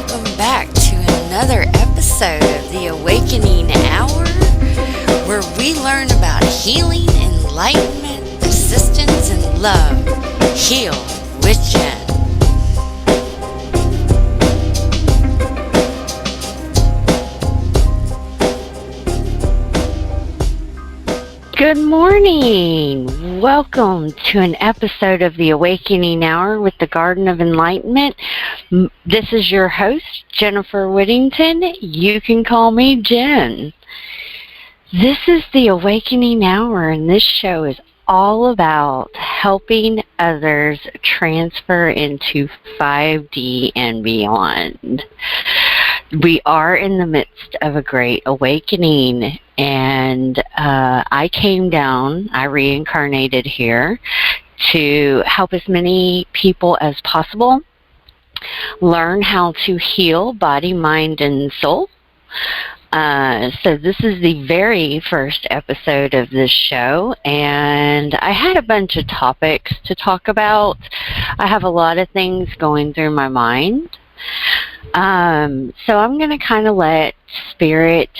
welcome back to another episode of the Awakening Hour, where we learn about healing, enlightenment, assistance, and love. Heal with Jen. Good morning. Welcome to an episode of the Awakening Hour with the Garden of Enlightenment. This is your host, Jennifer Whittington. You can call me Jen. This is the Awakening Hour, and this show is all about helping others transfer into 5D and beyond. We are in the midst of a great awakening, and I reincarnated here to help as many people as possible learn how to heal body, mind, and soul. So this is the very first episode of this show, and I had a bunch of topics to talk about. I have a lot of things going through my mind. So I'm going to kind of let Spirit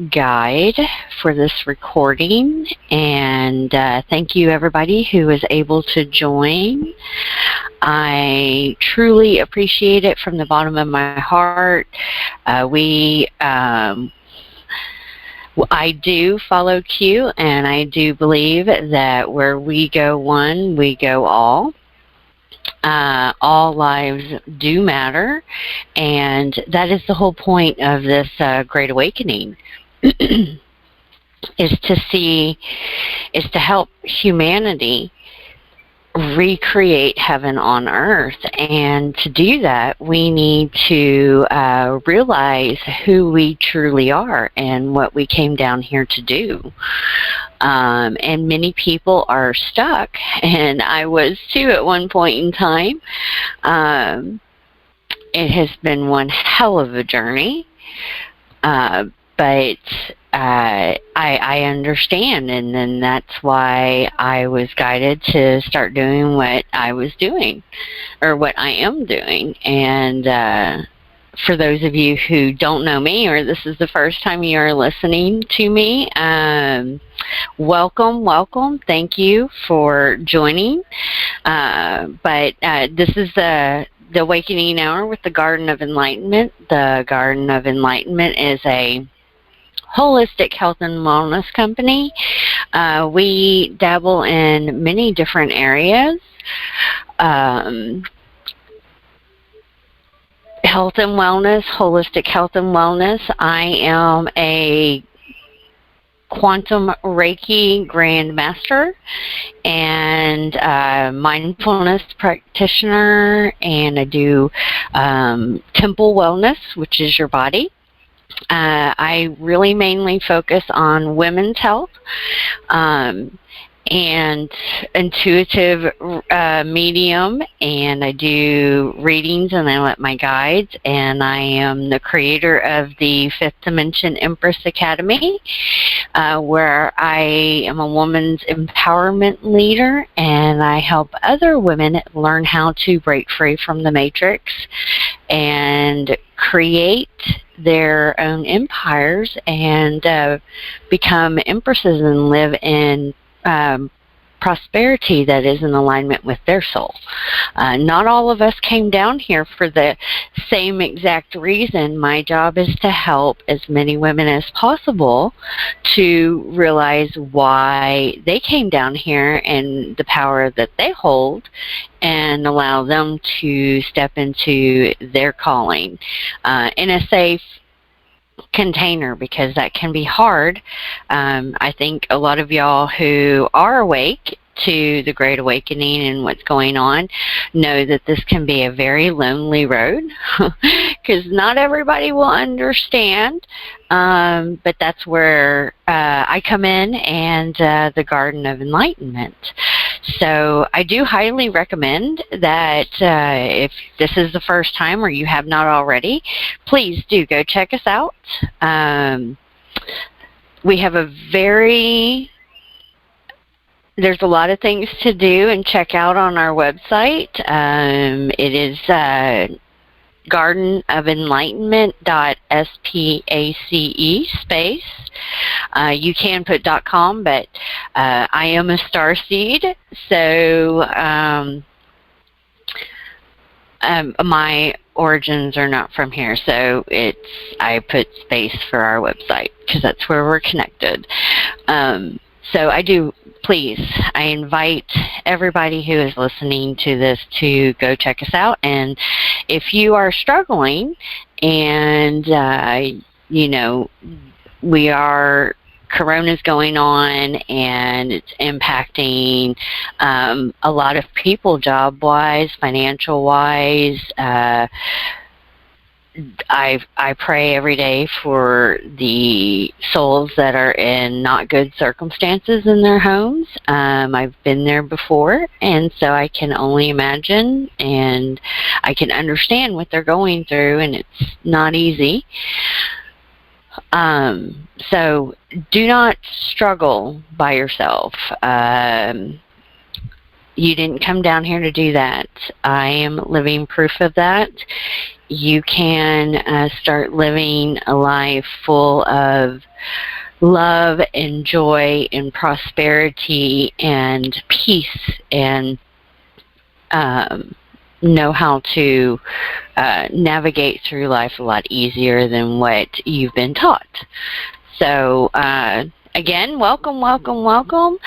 guide for this recording, and thank you everybody who was able to join. I truly appreciate it from the bottom of my heart. I do follow Q, and I do believe that where we go one, we go all. All lives do matter, and that is the whole point of this Great Awakening, is to help humanity recreate heaven on earth. And to do that, we need to realize who we truly are and what we came down here to do. And many people are stuck, and I was too at one point in time. It has been one hell of a journey, but I understand, and then that's why I was guided to start doing what I was doing, or what I am doing. And for those of you who don't know me, or this is the first time you are listening to me, welcome. Thank you for joining. But this is the Awakening Hour with the Garden of Enlightenment. The Garden of Enlightenment is a holistic health and wellness company. We dabble in many different areas. Health and wellness, holistic health and wellness. I am a quantum Reiki Grand Master and mindfulness practitioner, and I do temple wellness, which is your body. I really mainly focus on women's health, and intuitive medium, and I do readings, and I let my guides, and I am the creator of the Fifth Dimension Empress Academy, where I am a woman's empowerment leader, and I help other women learn how to break free from the matrix and create their own empires and become empresses and live in prosperity that is in alignment with their soul. Not all of us came down here for the same exact reason. My job is to help as many women as possible to realize why they came down here and the power that they hold, and allow them to step into their calling in a safe container, because that can be hard. I think a lot of y'all who are awake to the Great Awakening and what's going on know that this can be a very lonely road, because not everybody will understand, but that's where I come in, and the Garden of Enlightenment. So I do highly recommend that if this is the first time or you have not already, please do go check us out. We have there's a lot of things to do and check out on our website. It is gardenofenlightenment.space space. You can put .com, but I am a starseed, so my origins are not from here, so I put space for our website because that's where we're connected. So please, I invite everybody who is listening to this to go check us out. And if you are struggling and, Corona's going on and it's impacting a lot of people job-wise, financial-wise. I pray every day for the souls that are in not good circumstances in their homes. I've been there before, and so I can only imagine, and I can understand what they're going through, and it's not easy. So do not struggle by yourself. You didn't come down here to do that. I am living proof of that. You can start living a life full of love and joy and prosperity and peace, and know how to navigate through life a lot easier than what you've been taught. So again, welcome, welcome, welcome.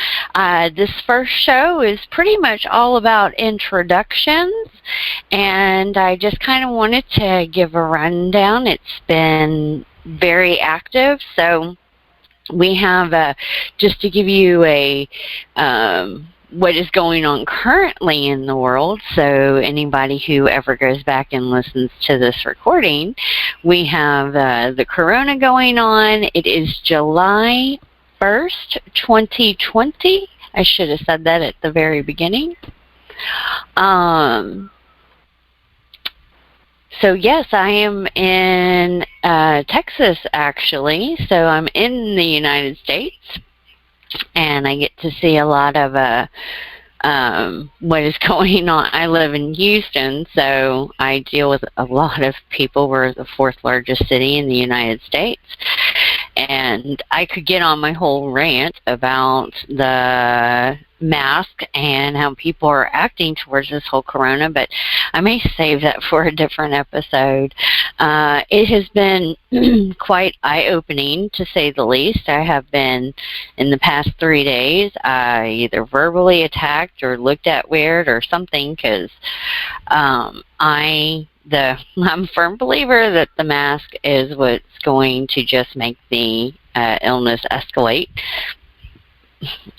This first show is pretty much all about introductions, and I just kind of wanted to give a rundown. It's been very active, so we have, just to give you a what is going on currently in the world, so anybody who ever goes back and listens to this recording, we have the Corona going on. It is July 1st, 2020. I should have said that at the very beginning. So yes, I am in Texas, actually. So I'm in the United States, and I get to see a lot of what is going on. I live in Houston, so I deal with a lot of people. We're the fourth largest city in the United States. And I could get on my whole rant about the mask and how people are acting towards this whole Corona, but I may save that for a different episode. It has been quite eye-opening, to say the least. I have been, in the past 3 days, either verbally attacked or looked at weird or something, because I'm a firm believer that the mask is what's going to just make the illness escalate.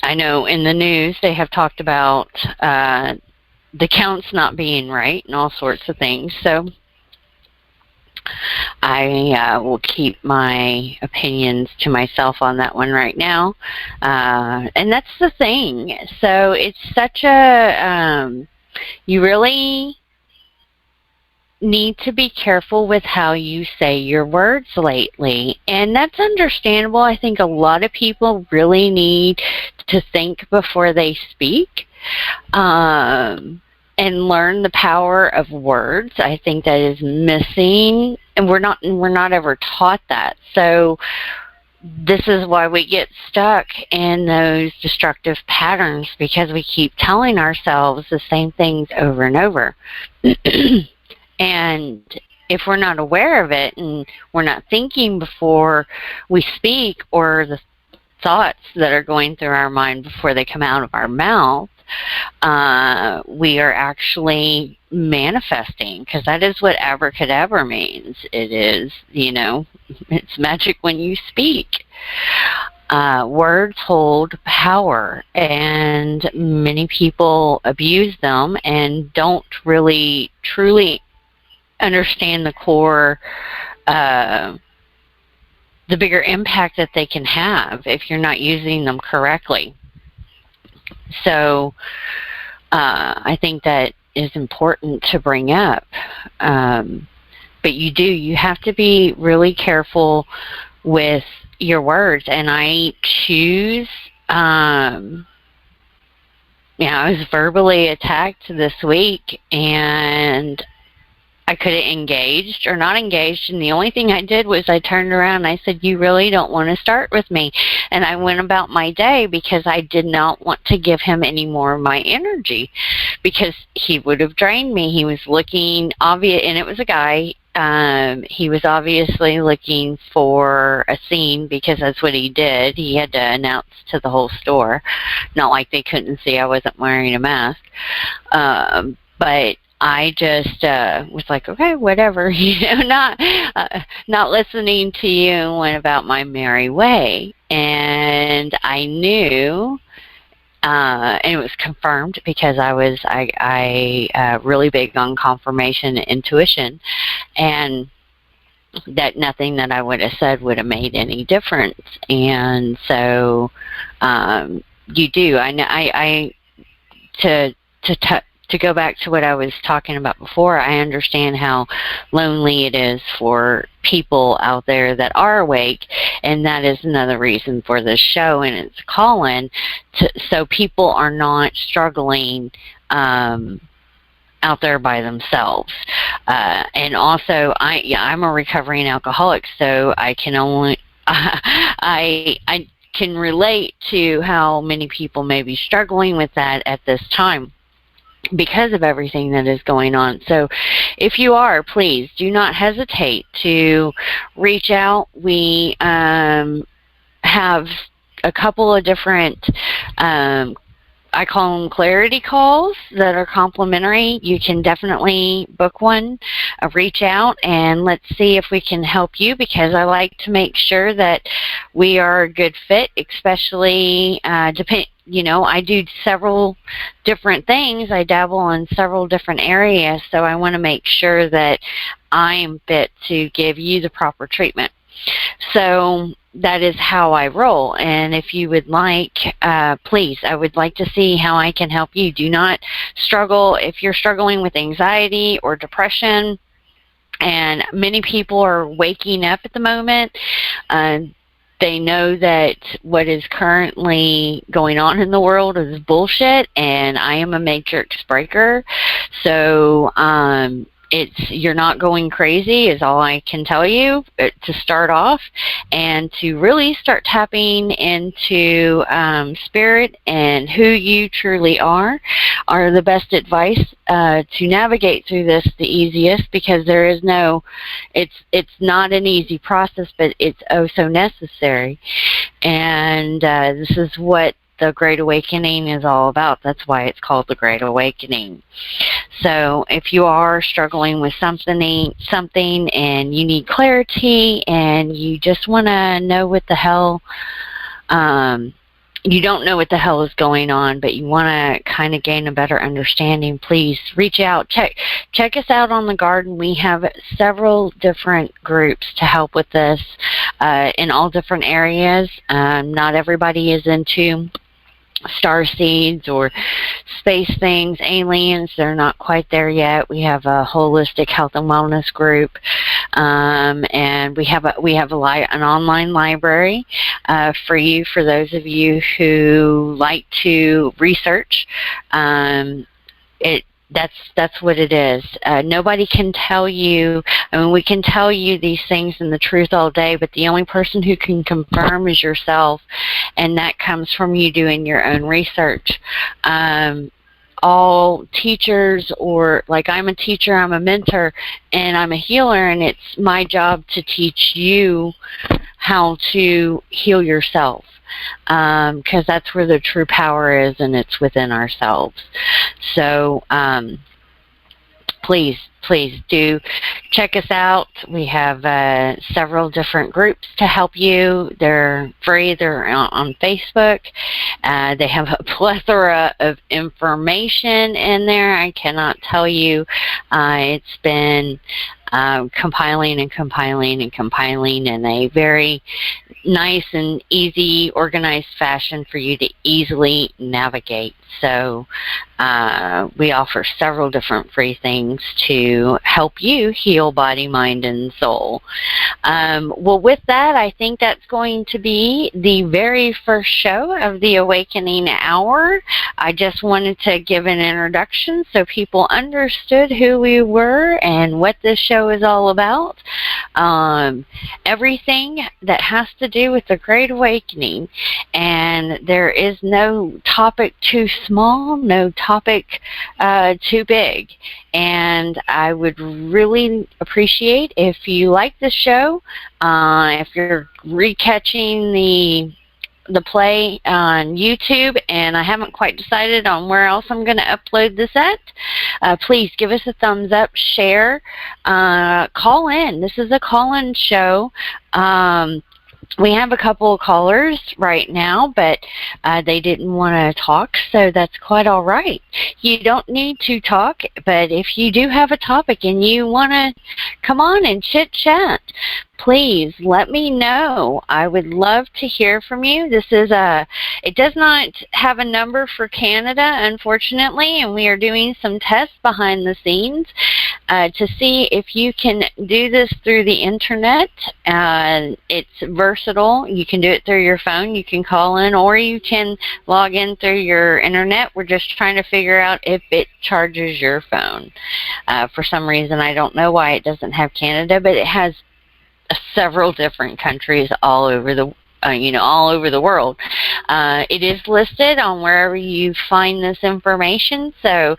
I know in the news they have talked about the counts not being right and all sorts of things, so I will keep my opinions to myself on that one right now. And that's the thing. So it's such a, you really need to be careful with how you say your words lately, and that's understandable. I think a lot of people really need to think before they speak, and learn the power of words. I think that is missing, and we're not ever taught that. So this is why we get stuck in those destructive patterns, because we keep telling ourselves the same things over and over. And if we're not aware of it and we're not thinking before we speak, or the thoughts that are going through our mind before they come out of our mouth, we are actually manifesting, because that is what abracadabra means. It is, it's magic when you speak. Words hold power, and many people abuse them and don't really truly understand the core, the bigger impact that they can have if you're not using them correctly. So I think that is important to bring up. But you have to be really careful with your words. And I choose, I was verbally attacked this week, and I could have engaged or not engaged, and the only thing I did was I turned around and I said, you really don't want to start with me. And I went about my day because I did not want to give him any more of my energy because he would have drained me. He was looking obvious, and it was a guy. He was obviously looking for a scene because that's what he did. He had to announce to the whole store. Not like they couldn't see I wasn't wearing a mask. But I just was like, okay, whatever, not listening to you, and went about my merry way. And I knew, and it was confirmed because I really big on confirmation and intuition, and that nothing that I would have said would have made any difference. And so you do. To go back to what I was talking about before, I understand how lonely it is for people out there that are awake, and that is another reason for this show and its calling, so people are not struggling out there by themselves. And also, I'm a recovering alcoholic, so I can only I can relate to how many people may be struggling with that at this time, because of everything that is going on. So if you are, please do not hesitate to reach out. We have a couple of different I call them clarity calls that are complimentary. You can definitely book one, reach out, and let's see if we can help you, because I like to make sure that we are a good fit, especially I do several different things. I dabble in several different areas, so I want to make sure that I am fit to give you the proper treatment. So that is how I roll. And if you would like, please, I would like to see how I can help you. Do not struggle. If you're struggling with anxiety or depression, and many people are waking up at the moment, they know that what is currently going on in the world is bullshit, and I am a matrix breaker. So you're not going crazy is all I can tell you to start off, and to really start tapping into spirit and who you truly are the best advice to navigate through this the easiest, because there is no, it's not an easy process, but it's oh so necessary. And this is what the Great Awakening is all about. That's why it's called the Great Awakening. So if you are struggling with something and you need clarity, and you just want to know what the hell, you don't know what the hell is going on, but you want to kind of gain a better understanding, please reach out. Check us out on the garden. We have several different groups to help with this in all different areas. Not everybody is into starseeds or space things, aliens. They're not quite there yet. We have a holistic health and wellness group, and we have an online library for you, for those of you who like to research. That's what it is. Nobody can tell you. I mean, we can tell you these things and the truth all day, but the only person who can confirm is yourself, and that comes from you doing your own research. All teachers, or like I'm a teacher, I'm a mentor, and I'm a healer, and it's my job to teach you how to heal yourself, because that's where the true power is, and it's within ourselves. So please do check us out. We have several different groups to help you. They're free. They're on Facebook. They have a plethora of information in there. I cannot tell you. It's been compiling in a very nice and easy, organized fashion for you to easily navigate. So we offer several different free things to help you heal body, mind, and soul. Well, with that, I think that's going to be the very first show of the Awakening Hour. I just wanted to give an introduction so people understood who we were and what this show is all about. Everything that has to do with the Great Awakening, and there is no topic too small, no topic too big. And I would really appreciate if you like the show, if you're recatching the play on YouTube, and I haven't quite decided on where else I'm going to upload this at, please give us a thumbs up, share, call in. This is a call-in show. We have a couple of callers right now, but they didn't want to talk, so that's quite all right. You don't need to talk, but if you do have a topic and you want to come on and chit-chat, please let me know. I would love to hear from you. It does not have a number for Canada, unfortunately, and we are doing some tests behind the scenes to see if you can do this through the internet. It's versatile. You can do it through your phone. You can call in, or you can log in through your internet. We're just trying to figure out if it charges your phone. For some reason, I don't know why it doesn't have Canada, but it has several different countries all over the all over the world. It is listed on wherever you find this information. So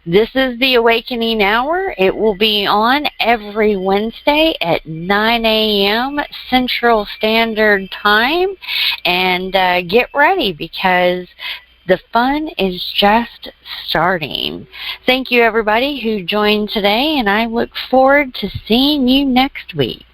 this is the Awakening Hour. It will be on every Wednesday at 9 a.m. Central Standard Time. And get ready, because the fun is just starting. Thank you, everybody who joined today, and I look forward to seeing you next week.